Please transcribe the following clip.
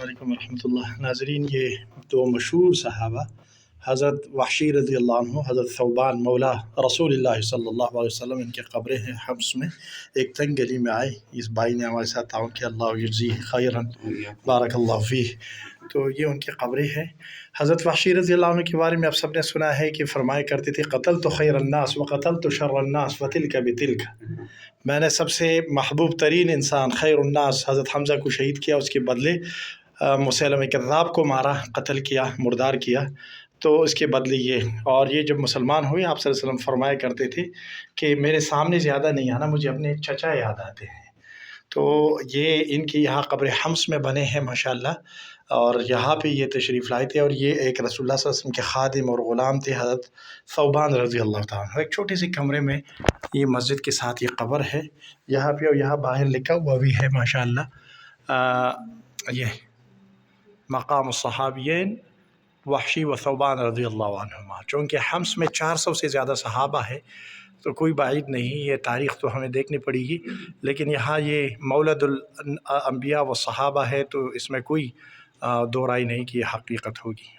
علیکم ورحمۃ اللہ۔ ناظرین، یہ دو مشہور صحابہ حضرت وحشی رضی اللہ عنہ، حضرت ثوبان مولا رسول اللہ صلی اللہ علیہ وسلم، ان کی قبریں ہیں حمص میں۔ ایک تنگ گلی میں آئے، اس بھائی نے ہمارے ساتھ تعاون کیا، اللہ یجزیہ خیراً، بارک اللہ فیہ۔ تو یہ ان کی قبریں ہیں۔ حضرت وحشی رضی اللہ عنہ کے بارے میں آپ سب نے سنا ہے کہ فرمایا کرتے تھے، قتلت خیر الناس وقتلت شر الناس وتلک بتلک، میں نے سب سے محبوب ترین انسان خیر الناس حضرت حمزہ کو شہید کیا، اس کے بدلے مسیلمہ کذاب کو مارا، قتل کیا، مردار کیا، تو اس کے بدلے یہ۔ اور یہ جب مسلمان ہوئے، آپ صلی اللہ علیہ وسلم فرمایا کرتے تھے کہ میرے سامنے زیادہ نہیں آنا، مجھے اپنے چچا یاد آتے ہیں۔ تو یہ ان کی یہاں قبر حمص میں بنے ہیں ماشاءاللہ، اور یہاں پہ یہ تشریف لائے تھے، اور یہ ایک رسول اللہ صلی اللہ علیہ وسلم کے خادم اور غلام تھے، حضرت ثوبان رضی اللہ تعالیٰ عنہ۔ ایک چھوٹے سے کمرے میں یہ مسجد کے ساتھ یہ قبر ہے یہاں پہ، اور یہاں باہر لکھا ہوا بھی ہے ماشاءاللہ، یہ مقام الصحابیین وحشی و ثوبان رضی اللہ عنہما۔ چونکہ حمص میں 400 سے زیادہ صحابہ ہے، تو کوئی بعید نہیں، یہ تاریخ تو ہمیں دیکھنی پڑے گی، لیکن یہاں یہ مولد الانبیاء و صحابہ ہے، تو اس میں کوئی دو رائے نہیں کہ یہ حقیقت ہوگی۔